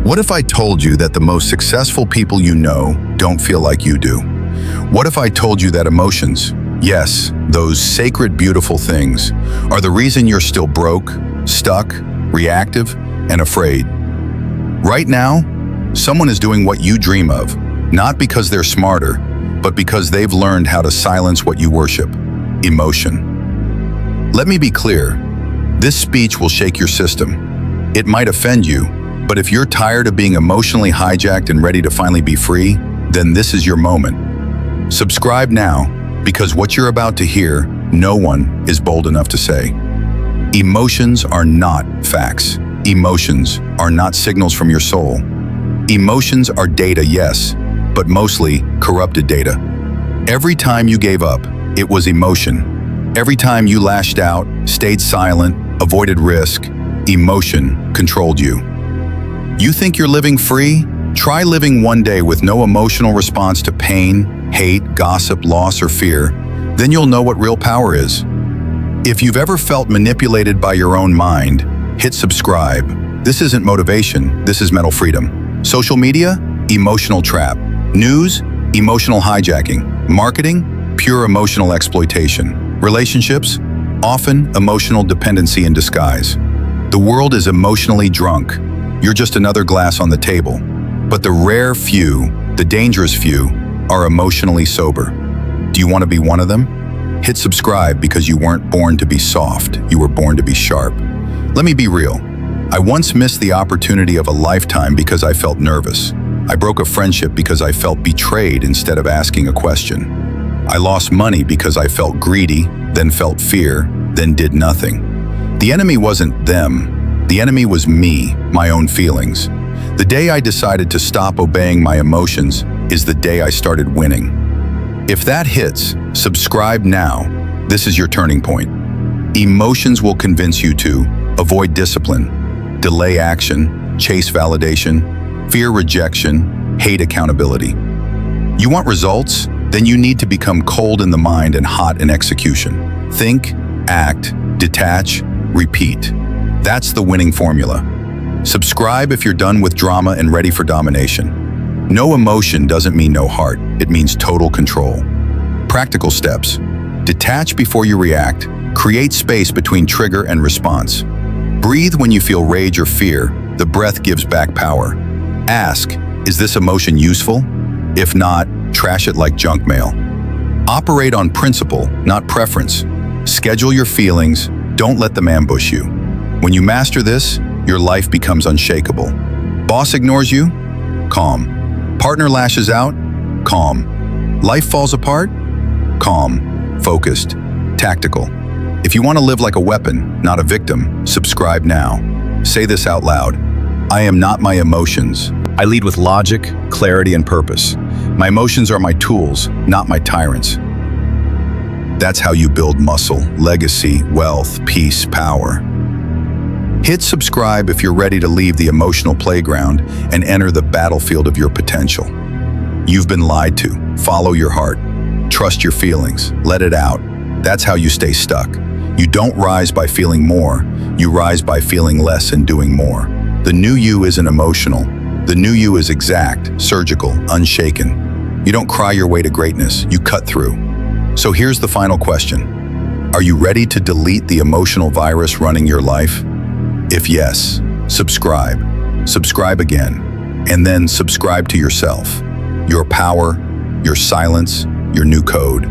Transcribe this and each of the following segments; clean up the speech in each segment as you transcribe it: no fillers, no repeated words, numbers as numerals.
What if I told you that the most successful people you know don't feel like you do? What if I told you that emotions, yes, those sacred, beautiful things, are the reason you're still broke, stuck, reactive, and afraid? Right now, someone is doing what you dream of, not because they're smarter, but because they've learned how to silence what you worship: emotion. Let me be clear, this speech will shake your system. It might offend you, but if you're tired of being emotionally hijacked and ready to finally be free, then this is your moment. Subscribe now, because what you're about to hear, no one is bold enough to say. Emotions are not facts. Emotions are not signals from your soul. Emotions are data, yes, but mostly corrupted data. Every time you gave up, it was emotion. Every time you lashed out, stayed silent, avoided risk, emotion controlled you. You think you're living free? Try living one day with no emotional response to pain, hate, gossip, loss, or fear. Then you'll know what real power is. If you've ever felt manipulated by your own mind, hit subscribe. This isn't motivation, this is mental freedom. Social media? Emotional trap. News? Emotional hijacking. Marketing? Pure emotional exploitation. Relationships? Often emotional dependency in disguise. The world is emotionally drunk. You're just another glass on the table. But the rare few, the dangerous few, are emotionally sober. Do you want to be one of them? Hit subscribe because you weren't born to be soft, you were born to be sharp. Let me be real. I once missed the opportunity of a lifetime because I felt nervous. I broke a friendship because I felt betrayed instead of asking a question. I lost money because I felt greedy, then felt fear, then did nothing. The enemy wasn't them. The enemy was me, my own feelings. The day I decided to stop obeying my emotions is the day I started winning. If that hits, subscribe now. This is your turning point. Emotions will convince you to avoid discipline, delay action, chase validation, fear rejection, hate accountability. You want results? Then you need to become cold in the mind and hot in execution. Think, act, detach, repeat. That's the winning formula. Subscribe if you're done with drama and ready for domination. No emotion doesn't mean no heart. It means total control. Practical steps. Detach before you react. Create space between trigger and response. Breathe when you feel rage or fear. The breath gives back power. Ask, is this emotion useful? If not, trash it like junk mail. Operate on principle, not preference. Schedule your feelings. Don't let them ambush you. When you master this, your life becomes unshakable. Boss ignores you? Calm. Partner lashes out? Calm. Life falls apart? Calm. Focused. Tactical. If you want to live like a weapon, not a victim, subscribe now. Say this out loud. I am not my emotions. I lead with logic, clarity, and purpose. My emotions are my tools, not my tyrants. That's how you build muscle, legacy, wealth, peace, power. Hit subscribe if you're ready to leave the emotional playground and enter the battlefield of your potential. You've been lied to. Follow your heart. Trust your feelings. Let it out. That's how you stay stuck. You don't rise by feeling more. You rise by feeling less and doing more. The new you isn't emotional. The new you is exact, surgical, unshaken. You don't cry your way to greatness. You cut through. So here's the final question. Are you ready to delete the emotional virus running your life? If yes, subscribe. Subscribe again. And then subscribe to yourself. Your power, your silence, your new code.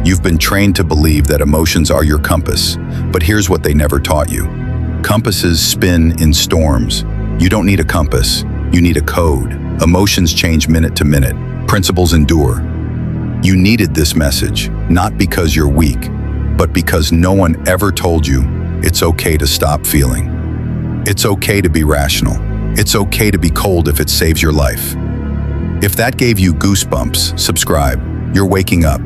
You've been trained to believe that emotions are your compass, but here's what they never taught you. Compasses spin in storms. You don't need a compass, you need a code. Emotions change minute to minute. Principles endure. You needed this message, not because you're weak, but because no one ever told you it's okay to stop feeling. It's okay to be rational. It's okay to be cold if it saves your life. If that gave you goosebumps, subscribe. You're waking up.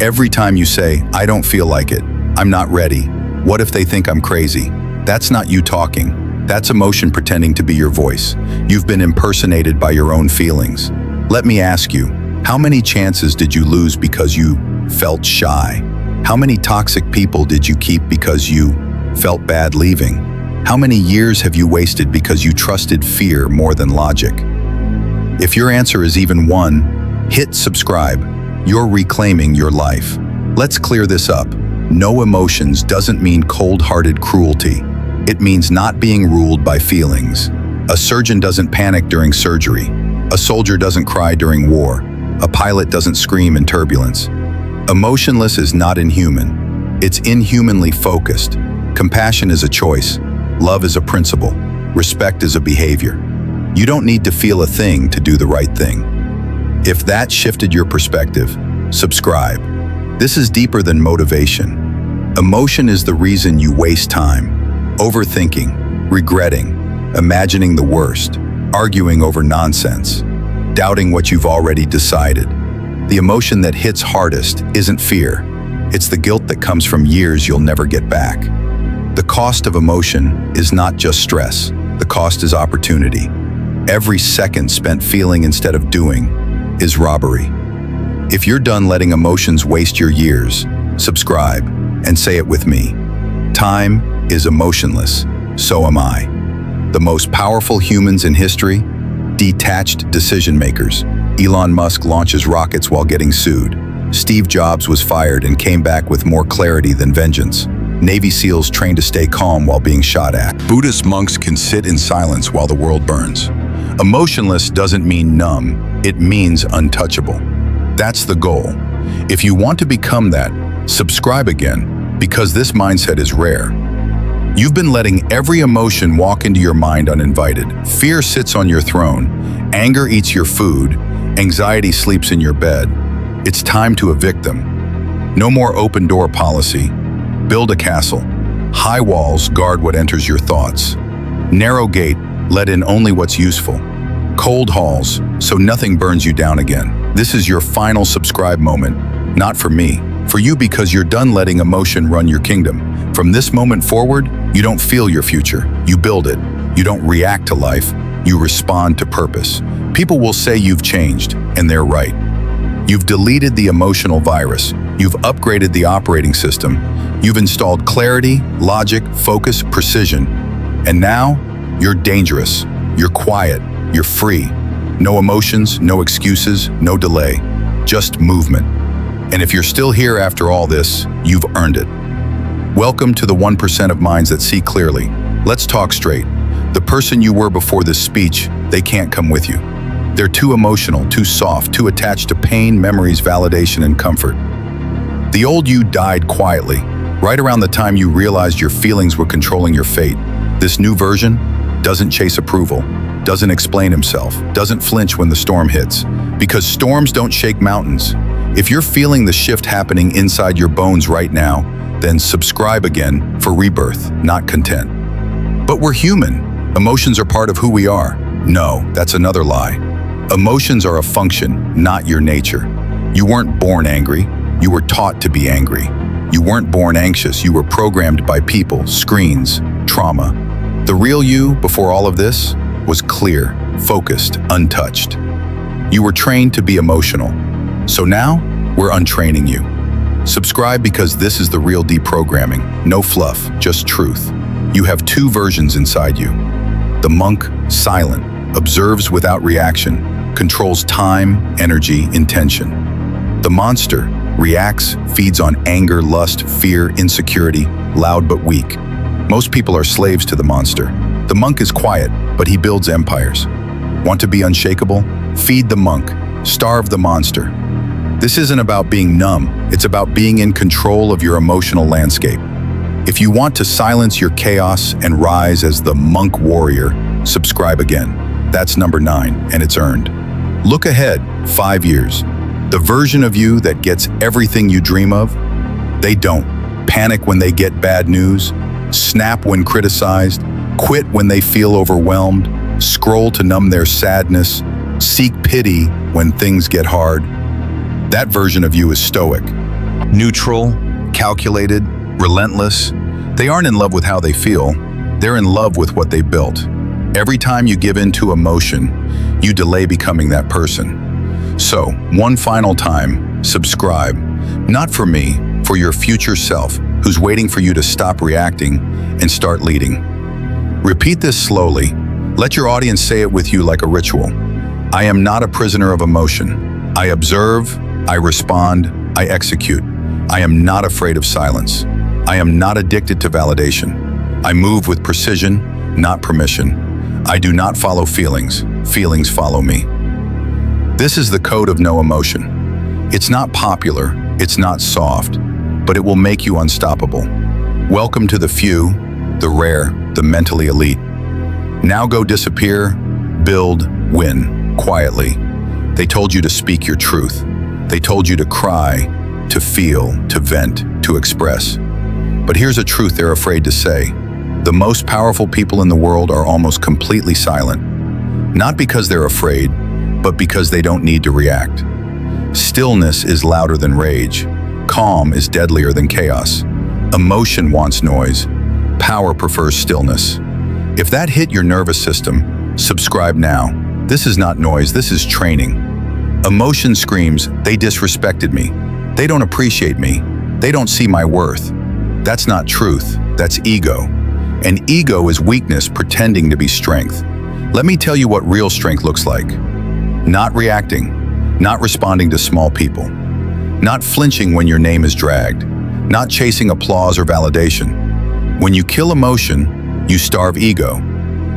Every time you say, I don't feel like it, I'm not ready, what if they think I'm crazy? That's not you talking. That's emotion pretending to be your voice. You've been impersonated by your own feelings. Let me ask you, how many chances did you lose because you felt shy? How many toxic people did you keep because you felt bad leaving? How many years have you wasted because you trusted fear more than logic? If your answer is even one, hit subscribe. You're reclaiming your life. Let's clear this up. No emotions doesn't mean cold-hearted cruelty. It means not being ruled by feelings. A surgeon doesn't panic during surgery. A soldier doesn't cry during war. A pilot doesn't scream in turbulence. Emotionless is not inhuman. It's inhumanly focused. Compassion is a choice. Love is a principle. Respect is a behavior. You don't need to feel a thing to do the right thing. If that shifted your perspective, subscribe. This is deeper than motivation. Emotion is the reason you waste time, overthinking, regretting, imagining the worst, arguing over nonsense, doubting what you've already decided. The emotion that hits hardest isn't fear. It's the guilt that comes from years you'll never get back. The cost of emotion is not just stress. The cost is opportunity. Every second spent feeling instead of doing is robbery. If you're done letting emotions waste your years, subscribe and say it with me. Time is emotionless, so am I. The most powerful humans in history? Detached decision makers. Elon Musk launches rockets while getting sued. Steve Jobs was fired and came back with more clarity than vengeance. Navy SEALs train to stay calm while being shot at. Buddhist monks can sit in silence while the world burns. Emotionless doesn't mean numb, it means untouchable. That's the goal. If you want to become that, subscribe again, because this mindset is rare. You've been letting every emotion walk into your mind uninvited. Fear sits on your throne, anger eats your food, anxiety sleeps in your bed. It's time to evict them. No more open door policy. Build a castle. High walls guard what enters your thoughts. Narrow gate, let in only what's useful. Cold halls, so nothing burns you down again. This is your final subscribe moment, not for me, for you, because you're done letting emotion run your kingdom. From this moment forward, you don't feel your future, you build it. You don't react to life, you respond to purpose. People will say you've changed, and they're right. You've deleted the emotional virus. You've upgraded the operating system. You've installed clarity, logic, focus, precision. And now, you're dangerous. You're quiet. You're free. No emotions, no excuses, no delay. Just movement. And if you're still here after all this, you've earned it. Welcome to the 1% of minds that see clearly. Let's talk straight. The person you were before this speech, they can't come with you. They're too emotional, too soft, too attached to pain, memories, validation, and comfort. The old you died quietly, right around the time you realized your feelings were controlling your fate. This new version doesn't chase approval, doesn't explain himself, doesn't flinch when the storm hits. Because storms don't shake mountains. If you're feeling the shift happening inside your bones right now, then subscribe again for rebirth, not content. But we're human. Emotions are part of who we are. No, that's another lie. Emotions are a function, not your nature. You weren't born angry, you were taught to be angry. You weren't born anxious, you were programmed by people, screens, trauma. The real you, before all of this, was clear, focused, untouched. You were trained to be emotional. So now, we're untraining you. Subscribe, because this is the real deprogramming. No fluff, just truth. You have two versions inside you. The monk, silent, observes without reaction, controls time, energy, intention. The monster reacts, feeds on anger, lust, fear, insecurity, loud but weak. Most people are slaves to the monster. The monk is quiet, but he builds empires. Want to be unshakable? Feed the monk, starve the monster. This isn't about being numb, it's about being in control of your emotional landscape. If you want to silence your chaos and rise as the monk warrior, subscribe again. That's number 9, and it's earned. Look ahead, 5 years. The version of you that gets everything you dream of, they don't. Panic when they get bad news, snap when criticized, quit when they feel overwhelmed, scroll to numb their sadness, seek pity when things get hard. That version of you is stoic, neutral, calculated, relentless. They aren't in love with how they feel, they're in love with what they built. Every time you give in to emotion, you delay becoming that person. So, one final time, subscribe. Not for me, for your future self, who's waiting for you to stop reacting and start leading. Repeat this slowly. Let your audience say it with you like a ritual. I am not a prisoner of emotion. I observe, I respond, I execute. I am not afraid of silence. I am not addicted to validation. I move with precision, not permission. I do not follow feelings. Feelings follow me. This is the code of no emotion. It's not popular, it's not soft, but it will make you unstoppable. Welcome to the few, the rare, the mentally elite. Now go disappear, build, win, quietly. They told you to speak your truth. They told you to cry, to feel, to vent, to express. But here's a truth they're afraid to say. The most powerful people in the world are almost completely silent. Not because they're afraid, but because they don't need to react. Stillness is louder than rage. Calm is deadlier than chaos. Emotion wants noise. Power prefers stillness. If that hit your nervous system, subscribe now. This is not noise, this is training. Emotion screams, they disrespected me. They don't appreciate me. They don't see my worth. That's not truth, that's ego. And ego is weakness pretending to be strength. Let me tell you what real strength looks like. Not reacting, not responding to small people, not flinching when your name is dragged, not chasing applause or validation. When you kill emotion, you starve ego.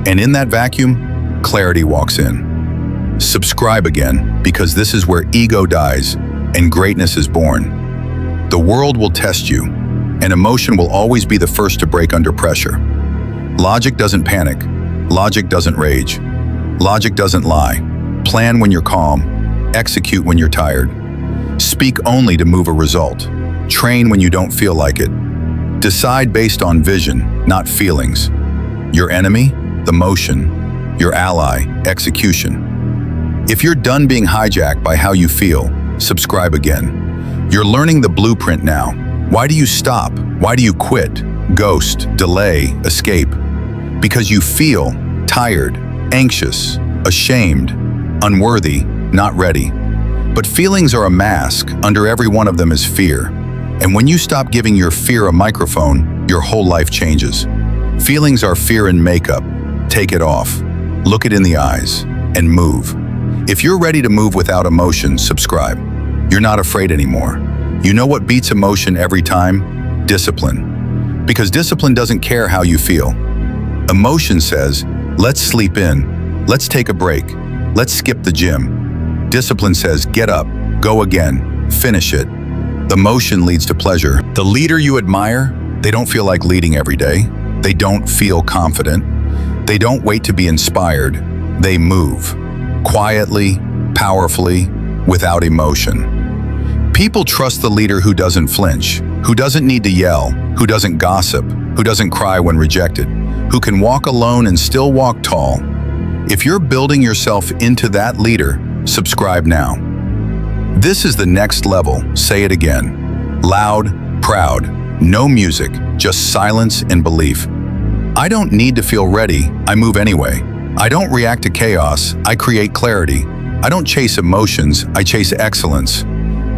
And in that vacuum, clarity walks in. Subscribe again, because this is where ego dies and greatness is born. The world will test you, and emotion will always be the first to break under pressure. Logic doesn't panic. Logic doesn't rage. Logic doesn't lie. Plan when you're calm. Execute when you're tired. Speak only to move a result. Train when you don't feel like it. Decide based on vision, not feelings. Your enemy, the motion. Your ally, execution. If you're done being hijacked by how you feel, subscribe again. You're learning the blueprint now. Why do you stop? Why do you quit, ghost, delay, escape? Because you feel tired, anxious, ashamed, unworthy, not ready. But feelings are a mask. Under every one of them is fear. And when you stop giving your fear a microphone, your whole life changes. Feelings are fear in makeup. Take it off. Look it in the eyes and move. If you're ready to move without emotion, subscribe. You're not afraid anymore. You know what beats emotion every time? Discipline. Because discipline doesn't care how you feel. Emotion says, let's sleep in. Let's take a break. Let's skip the gym. Discipline says, get up, go again, finish it. Emotion leads to pleasure. The leader you admire, they don't feel like leading every day. They don't feel confident. They don't wait to be inspired. They move. Quietly, powerfully, without emotion. People trust the leader who doesn't flinch, who doesn't need to yell, who doesn't gossip, who doesn't cry when rejected, who can walk alone and still walk tall. If you're building yourself into that leader, subscribe now. This is the next level, say it again. Loud, proud, no music, just silence and belief. I don't need to feel ready, I move anyway. I don't react to chaos, I create clarity. I don't chase emotions, I chase excellence.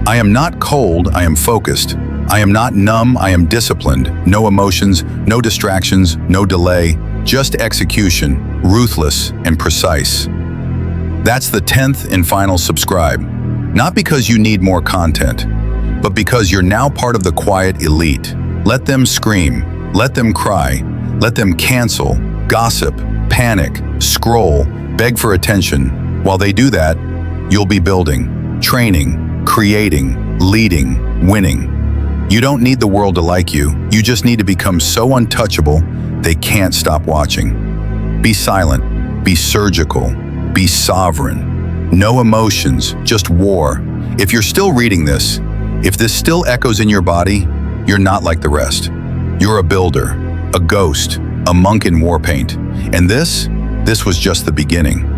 I am not cold, I am focused. I am not numb, I am disciplined. No emotions, no distractions, no delay, just execution, ruthless and precise. That's the 10th and final subscribe. Not because you need more content, but because you're now part of the quiet elite. Let them scream, let them cry, let them cancel, gossip, panic, scroll, beg for attention. While they do that, you'll be building, training, creating, leading, winning. You don't need the world to like you. You just need to become so untouchable they can't stop watching. Be silent, be surgical, be sovereign. No emotions, just war. If you're still reading this, if this still echoes in your body, you're not like the rest. You're a builder, a ghost, a monk in war paint. And this was just the beginning.